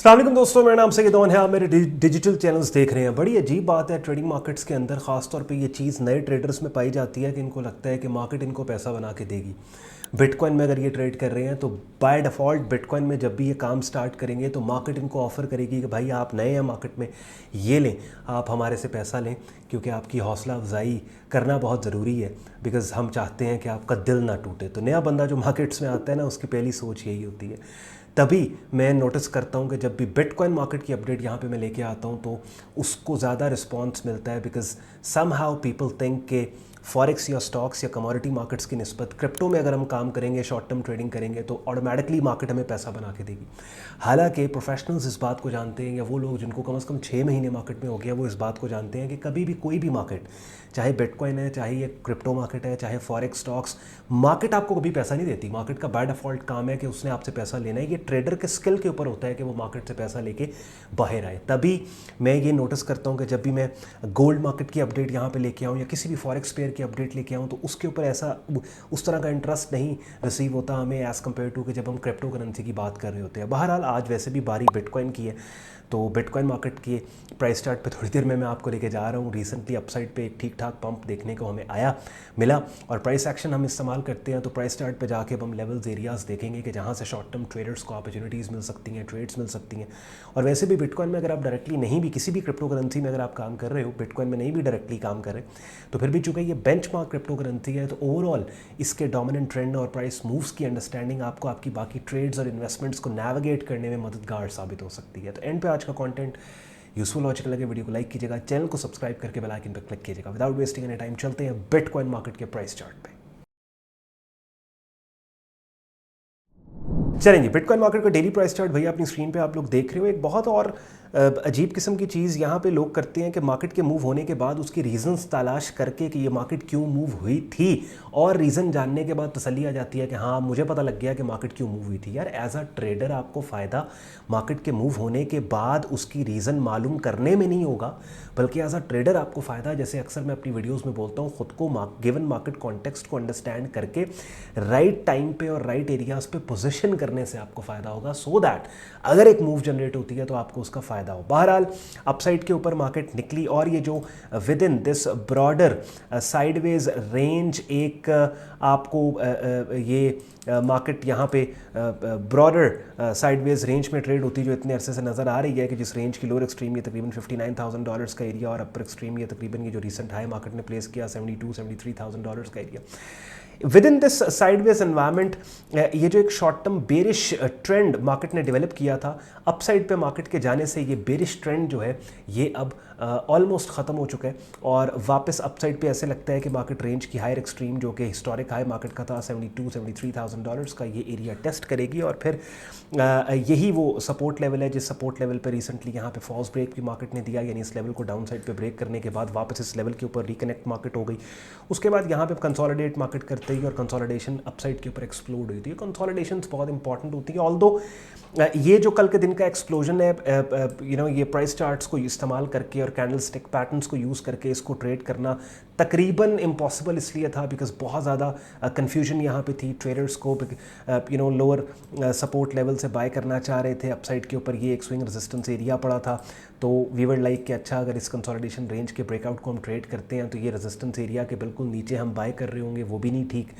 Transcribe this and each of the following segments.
अस्सलाम वालेकुम दोस्तों, मेरा नाम सैयद है। आप मेरे डिजिटल चैनल्स देख रहे हैं। बड़ी अजीब बात है ट्रेडिंग मार्केट्स के अंदर, ख़ास तौर पे ये चीज़ नए ट्रेडर्स में पाई जाती है कि इनको लगता है कि मार्केट इनको पैसा बना के देगी। बिटकॉइन में अगर ये ट्रेड कर रहे हैं तो बाय डिफ़ॉल्ट बिटकॉइन में जब भी ये काम स्टार्ट करेंगे तो मार्केट इनको ऑफ़र करेगी कि भाई आप नए हैं मार्केट में, ये लें, आप हमारे से पैसा लें, क्योंकि आपकी हौसला अफजाई करना बहुत ज़रूरी है। बिकॉज़ हम चाहते हैं कि आपका दिल ना टूटे। तो नया बंदा जो मार्केट्स में आता है ना, उसकी पहली सोच यही होती है। तभी मैं नोटिस करता हूँ कि जब भी बिटकॉइन मार्केट की अपडेट यहाँ पे मैं लेके आता हूँ तो उसको ज़्यादा रिस्पॉन्स मिलता है। Because somehow people think के फॉरेक्स या स्टॉक्स या कमोडिटी मार्केट्स की निस्बत क्रिप्टो में अगर हम काम करेंगे, शॉर्ट टर्म ट्रेडिंग करेंगे तो ऑटोमेटिकली मार्केट हमें पैसा बना के देगी। हालांकि प्रोफेशनल्स इस बात को जानते हैं, या वो लोग जिनको कम से कम 6 महीने मार्केट में हो गया, वो इस बात को जानते हैं कि कभी भी कोई भी मार्केट, चाहे बिटकॉइन है, चाहे ये क्रिप्टो मार्केट है, चाहे फॉरेक्स स्टॉक्स, मार्केट आपको कभी पैसा नहीं देती। मार्केट का बाय डिफ़ॉल्ट काम है कि उसने आपसे पैसा लेना है। ये ट्रेडर के स्किल के ऊपर होता है कि वो मार्केट से पैसा लेके बाहर आए। तभी मैं ये नोटिस करता हूँ कि जब भी मैं गोल्ड मार्केट की अपडेट यहाँ पे लेके आऊँ या किसी भी फॉरेक्स पेयर की अपडेट लेके आऊँ तो उसके ऊपर ऐसा उस तरह का इंटरेस्ट नहीं रिसीव होता हमें एज़ कम्पेयर टू कि जब हम क्रिप्टो करेंसी की बात कर रहे होते हैं। बहरहाल आज वैसे भी बारी बिटकॉइन की है, तो बिटकॉइन मार्केट के प्राइस चार्ट पे थोड़ी देर में मैं आपको लेके जा रहा हूँ। रिसेंटली अपसाइड पे एक ठीक ठाक पंप देखने को हमें मिला और प्राइस एक्शन हम इस्तेमाल करते हैं। तो प्राइस चार्ट पे जाके हम लेवल्स एरियाज़ देखेंगे कि जहाँ से शॉर्ट टर्म ट्रेडर्स को अपॉर्चुनिटीज़ मिल सकती हैं, ट्रेड्स मिल सकती हैं। और वैसे भी बिटकॉइन में अगर आप डायरेक्टली नहीं भी, किसी भी क्रिप्टो करेंसी में अगर आप काम कर रहे हो, बिटकॉइन में नहीं भी डायरेक्टली काम कर रहे, तो फिर भी चूँकि ये बेंचमार्क क्रिप्टो करेंसी है तो ओवरऑल इसके डोमिनेंट ट्रेंड और प्राइस मूव्स की अंडरस्टैंडिंग आपको आपकी बाकी ट्रेड्स और इन्वेस्टमेंट्स को नेविगेट करने में मददगार साबित हो सकती है। तो एंड पे आज का कंटेंट यूजफुल लॉजिकल लगे, वीडियो को लाइक कीजिएगा, चैनल को सब्सक्राइब करके बेल आइकन पर क्लिक कीजिएगा। विदाउट वेस्टिंग एनी टाइम चलते हैं बिटकॉइन मार्केट के प्राइस चार्ट पे। चलेंगे बिटकॉइन मार्केट का डेली प्राइस चार्ट भैया अपनी स्क्रीन पे आप लोग देख रहे हो। एक बहुत और अजीब किस्म की चीज़ यहाँ पे लोग करते हैं कि मार्केट के मूव होने के बाद उसकी रीज़न्स तलाश करके कि ये मार्केट क्यों मूव हुई थी, और रीज़न जानने के बाद तसल्ली आ जाती है कि हाँ मुझे पता लग गया कि मार्केट क्यों मूव हुई थी। यार एज अ ट्रेडर आपको फ़ायदा मार्केट के मूव होने के बाद उसकी रीज़न मालूम करने में नहीं होगा, बल्कि एज अ ट्रेडर आपको फ़ायदा, जैसे अक्सर मैं अपनी वीडियोज़ में बोलता हूँ, ख़ुद को गिवन मार्केट कॉन्टेक्स्ट को अंडरस्टैंड करके राइट टाइम पे और राइट एरियाज़ पे पोजीशन करने से आपको फ़ायदा होगा, सो दैट अगर एक मूव जनरेट होती है तो आपको उसका फ़ायदा हो। बहरहाल अपसाइड के ऊपर मार्केट निकली और ये जो with in this broader sideways range एक आपको ये मार्केट यहाँ पे ब्रॉडर साइडवेज रेंज में ट्रेड होती जो इतने अरसे से नज़र आ रही है, कि जिस रेंज की लोअर एक्सट्रीम ये तकरीबन $59,000 का एरिया और अपर एक्सट्रीम ये तकरीबन ये जो रिसेंट हाई मार्केट ने प्लेस किया $72,000-73,000 का area. With in this sideways environment ये जो एक short term bearish trend market ने डेवलप किया था, अपसाइड पे मार्केट के जाने से ये बेरिश ट्रेंड जो है ये अब ऑलमोस्ट ख़त्म हो चुका है और वापस अपसाइड पे ऐसे लगता है कि मार्केट रेंज की हायर एक्सट्रीम जो कि हिस्टोरिक हाई मार्केट का था $72,000-73,000 का, ये एरिया टेस्ट करेगी और फिर यही वो सपोर्ट लेवल है जिस सपोर्ट लेवल पर रिसेंटली यहाँ पे फॉल्स ब्रेक भी मार्केट ने दिया, यानी इस लेवल को डाउन साइड पर ब्रेक करने के बाद वापस इस लेवल के ऊपर रिकनेक्ट मार्केट हो गई। उसके बाद यहाँ पे कंसोलिडेट मार्केट करते ही और कंसोलिडेशन अपसाइड के ऊपर एक्सप्लोड हुई थी। कंसोलिडेशन बहुत इंपॉर्टेंट होती है, ऑल्दो ये जो कल के दिन का एक्सप्लोजन है, ये प्राइस चार्ट्स को इस्तेमाल करके और कैंडल स्टिक पैटर्न्स को यूज़ करके इसको ट्रेड करना तकरीबन इम्पॉसिबल इसलिए था बिकॉज बहुत ज़्यादा कन्फ्यूजन यहाँ पे थी। ट्रेडर्स को लोअर सपोर्ट लेवल से बाय करना चाह रहे थे, अपसाइड के ऊपर ये एक स्विंग रेजिस्टेंस एरिया पड़ा था, तो वी वर लाइक कि अच्छा अगर इस कंसोलिडेशन रेंज के ब्रेकआउट को हम ट्रेड करते हैं तो ये रेजिस्टेंस एरिया के बिल्कुल नीचे हम बाय कर रहे होंगे, वो भी नहीं ठीक।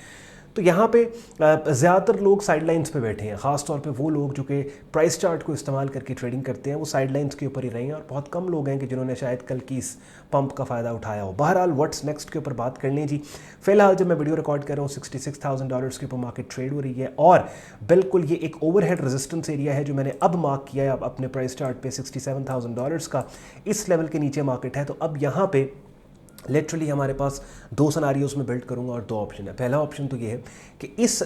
तो यहाँ पे ज़्यादातर लोग साइडलाइंस पे बैठे हैं, ख़ास तौर पे वो लोग जो कि प्राइस चार्ट को इस्तेमाल करके ट्रेडिंग करते हैं, वो साइडलाइंस के ऊपर ही रहे हैं और बहुत कम लोग हैं कि जिन्होंने शायद कल की इस पंप का फ़ायदा उठाया हो। बहरहाल व्हाट्स नेक्स्ट के ऊपर बात कर लें जी। फिलहाल जब मैं वीडियो रिकॉर्ड कर रहा हूँ $66,000 के ऊपर मार्केट ट्रेड हो रही है और बिल्कुल ये एक ओवरहेड रेजिस्टेंस एरिया है जो मैंने अब मार्क किया है अपने प्राइस चार्ट पे $67,000 का, इस लेवल के नीचे मार्केट है। तो अब यहाँ पे लिटरली हमारे पास दो सिनारियोज़ में बिल्ड करूंगा और दो ऑप्शन है। पहला ऑप्शन तो ये है कि इस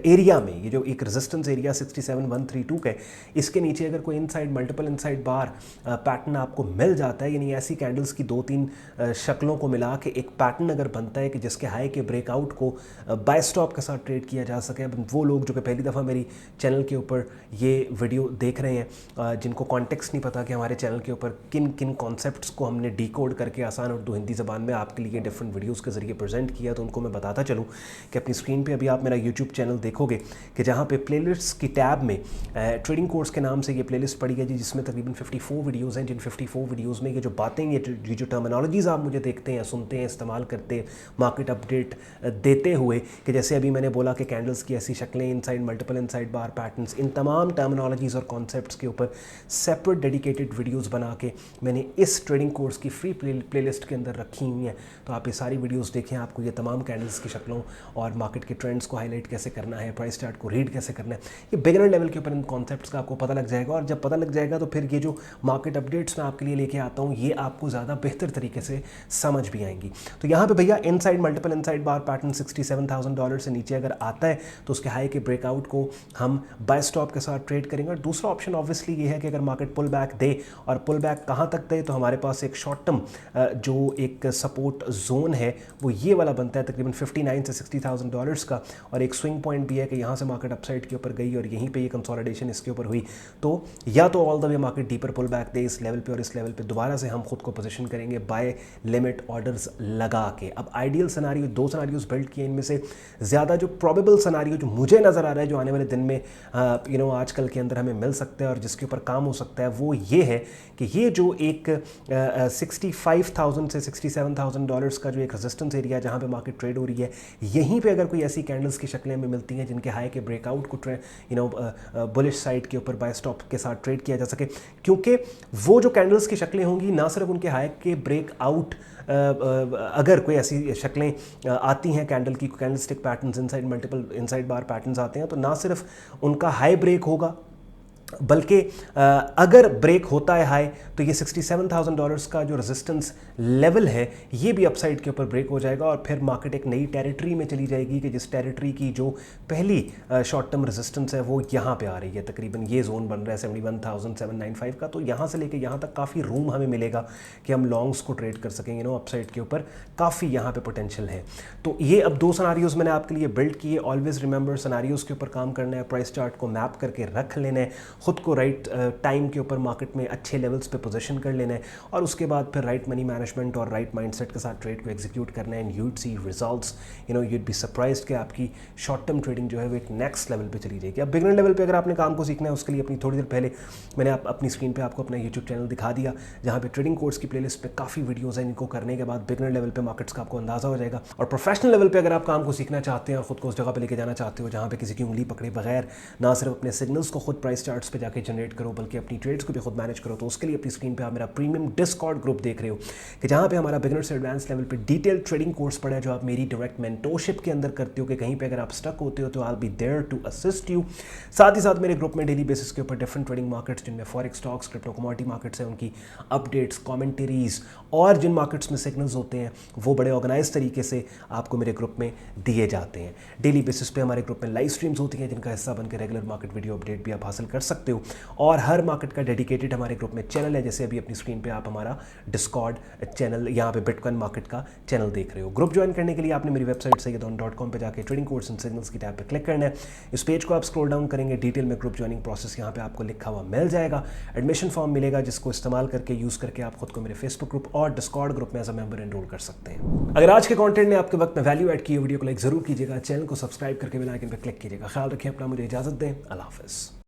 एरिया में ये जो एक रेजिस्टेंस एरिया 67,132 का है, इसके नीचे अगर कोई इनसाइड मल्टीपल इनसाइड बार पैटर्न आपको मिल जाता है, यानी ऐसी कैंडल्स की 2-3 शक्लों को मिला के एक पैटर्न अगर बनता है कि जिसके हाई के ब्रेकआउट को बाय स्टॉप के साथ ट्रेड किया जा सके। वो लोग जो कि पहली दफ़ा मेरी चैनल के ऊपर ये वीडियो देख रहे हैं, जिनको कॉन्टेक्स्ट नहीं पता कि हमारे चैनल के ऊपर किन किन कॉन्सेप्ट्स को हमने डीकोड कोड करके आसान उर्दू हिंदी ज़बान में आपके लिए डिफरेंट वीडियोज़ के ज़रिए प्रेजेंट किया। तो उनको मैं बताता चलूँ कि अपनी स्क्रीन पर अभी आप मेरा यूट्यूब चैनल देखोगे कि जहाँ पर प्लेलिस्ट्स की टैब में ट्रेडिंग कोर्स के नाम से ये प्लेलिस्ट पड़ी है जी, जिसमें तकरीबन 54 वीडियोज़ हैं। जिन 54 वीडियोज़ में ये जो बातें, ये जो टर्मिनोलॉजीज़ आप मुझे देखते हैं, सुनते हैं, इस्तेमाल करते हैं मार्केट अपडेट देते हुए, कि जैसे अभी मैंने बोला कि कैंडल्स की ऐसी शक्लें, inside multiple inside bar patterns, इन तमाम टर्मिनोलॉजीज़ और कॉन्सेप्ट्स के ऊपर सेपरेट डेडिकेटेड वीडियोस बना के मैंने इस ट्रेडिंग कोर्स की फ्री प्लेलिस्ट के अंदर रखी हुई हैं। तो आप ये सारी वीडियोस देखें, आपको ये तमाम कैंडल्स की शक्लों और मार्केट के ट्रेंड्स को हाईलाइट कैसे करना है, प्राइस चार्ट को रीड कैसे करना है, ये बिगिनर लेवल के ऊपर इन कॉन्सेप्ट्स का आपको पता लग जाएगा। और जब पता लग जाएगा तो फिर ये जो मार्केट अपडेट्स मैं आपके लिए लेके आता हूँ, ये आपको ज़्यादा बेहतर तरीके से समझ भी आएंगी। तो यहाँ पे भैया इनसाइड मल्टीपल इनसाइड बार पैटर्न $67,000 से नीचे अगर आता है तो उसके हाई के ब्रेकआउट को हम बाय स्टॉप के साथ ट्रेड करेंगे। और दूसरा ऑप्शन ऑब्वियसली ये है कि अगर मार्केट पुल बैक दे, और पुल बैक कहाँ तक दे, तो हमारे पास एक शॉर्ट टर्म जो एक सपोर्ट जोन है वो ये वाला बनता है तकरीबन 59 से $60,000 का। और एक स्विंग पॉइंट भी है कि यहाँ से मार्केट अपसाइड के ऊपर गई और यहीं पे ये कंसोलिडेशन इसके ऊपर हुई, तो या तो all the way market deeper pull back दे इस लेवल पे और इस लेवल पे दोबारा से हम खुद को पोजीशन करेंगे बाय लिमिट ऑर्डर्स लगा के। अब आइडियल सिनारियो, दो सिनारियोज बिल्ड किए, इनमें से ज़्यादा जो प्रोबेबल सिनारियो जो मुझे नज़र आ रहा है, जो आने वाले दिन में आजकल के अंदर हमें मिल सकता है और जिसके ऊपर काम हो सकता है, वो ये है कि ये जो एक 65,000 से $67,000 का जो एक रेजिस्टेंस एरिया जहाँ पे मार्केट ट्रेड हो रही है, यहीं पे अगर कोई ऐसी कैंडल्स की शक्लें हमें मिलती हैं जिनके हाई के ब्रेकआउट को बुलिश साइड के ऊपर बाय स्टॉप के साथ ट्रेड किया जा सके, क्योंकि वो जो कैंडल्स की शक्लें होंगी ना सिर्फ उनके हाई के ब्रेकआउट, अगर कोई ऐसी शक्लें आती हैं कैंडल की, candlestick patterns, inside multiple inside bar patterns आते हैं, तो ना सिर्फ उनका हाई ब्रेक होगा, बल्कि अगर ब्रेक होता है हाई तो ये $67,000 का जो रेजिस्टेंस लेवल है ये भी अपसाइड के ऊपर ब्रेक हो जाएगा। और फिर मार्केट एक नई टेरिटरी में चली जाएगी कि जिस टेरिटरी की जो पहली शॉर्ट टर्म रेजिस्टेंस है वो यहाँ पे आ रही है, तकरीबन ये जोन बन रहा है 71,795 का। तो यहाँ से लेके यहाँ तक काफ़ी रूम हमें मिलेगा कि हम लॉन्ग्स को ट्रेड कर सकेंगे। अपसाइड के ऊपर काफ़ी यहाँ पे पोटेंशियल है। तो ये अब दो सिनारियोज मैंने आपके लिए बिल्ड किए। ऑलवेज रिमेंबर, सिनारियोज के ऊपर काम करना है, प्राइस चार्ट को मैप करके रख लेना है, खुद को राइट टाइम के ऊपर मार्केट में अच्छे लेवल्स पे पोजीशन कर लेना है, और उसके बाद फिर राइट मनी मैनेजमेंट और राइट माइंडसेट के साथ ट्रेड को एग्जीक्यूट करना है। And you'd C results, you'd be surprised कि आपकी शॉर्ट टर्म ट्रेडिंग जो है वो एक नेक्स्ट लेवल पे चली जाएगी। अब बिगिनर लेवल पे अगर आपने काम को सीखना है, उसके लिए अपनी थोड़ी देर पहले मैंने अपनी स्क्रीन पे आपको अपना यूट्यूब चैनल दिखा दिया, जहाँ पे ट्रेडिंग कोर्स की प्लेलिस्ट पे काफ़ी वीडियोज़ हैं। इनको करने के बाद बिगिनर लेवल पे मार्केट्स का आपको अंदाज़ा हो जाएगा। और प्रोफेशनल लेवल पे अगर आप काम को सीखना चाहते हैं और खुद को उस जगह पे लेके जाना चाहते हो जहाँ पे किसी की उंगली पकड़े बगैर ना सिर्फ अपने सिग्नल्स को खुद प्राइस चार्ट्स पे जाके जनरेट करो बल्कि अपनी ट्रेड्स को भी खुद मैनेज करो, तो उसके लिए अपनी स्क्रीन पे आप मेरा प्रीमियम डिस्कॉर्ड ग्रुप देख रहे हो कि जहाँ पे हमारा बिगिनर से एडवांस लेवल पे डिटेल ट्रेडिंग कोर्स पड़ा है, जो आप मेरी डायरेक्ट मेंटोरशिप के अंदर करते हो कि कहीं पे अगर आप स्टक होते हो तो I will be there to assist you. साथ ही साथ मेरे ग्रुप में डेली बेसिस के ऊपर डिफरेंट ट्रेडिंग मार्केट्स, जिनमें forex, stocks, crypto, commodity markets हैं, उनकी अपडेट्स, कमेंटरीज और जिन मार्केट्स में सिग्नल्स होते हैं वो बड़े ऑर्गेनाइज तरीके से आपको मेरे ग्रुप में दिए जाते हैं। डेली बेसिस पे हमारे ग्रुप में लाइव स्ट्रीम्स होती हैं जिनका हिस्सा बनकर रेगुलर मार्केट वीडियो अपडेट भी आप हासिल कर सकते हो। और हर मार्केट का डेडिकेटेड हमारे ग्रुप में चैनल है, जैसे अभी अपनी स्क्रीन पे आप हमारा डिस्कॉर्ड चैनल, यहाँ पे बिटकॉइन मार्केट का चैनल देख रहे हो। ग्रुप ज्वाइन करने के लिए आपने मेरी वेबसाइट sayyadon.com पे जाके ट्रेडिंग कोर्स एंड सिग्नल्स की टैब पे क्लिक करना है। इस पेज को आप स्क्रॉल डाउन करेंगे, डिटेल में ग्रुप ज्वाइनिंग प्रोसेस यहाँ पे आपको लिखा हुआ मिल जाएगा। एडमिशन फॉर्म मिलेगा जिसको इस्तेमाल करके, यूज़ करके आप खुद को मेरे फेसबुक ग्रुप और डिस्कॉर्ड ग्रुप में एज अ मेंबर एनरोल कर सकते हैं। अगर आज के कंटेंट ने आपके वक्त में वैल्यू ऐड की, वीडियो को लाइक जरूर कीजिएगा, चैनल को सब्सक्राइब करके बेल आइकन पर क्लिक कीजिएगा। ख्याल रखिए अपना, मुझे इजाजत दें, अल्लाह हाफिज़।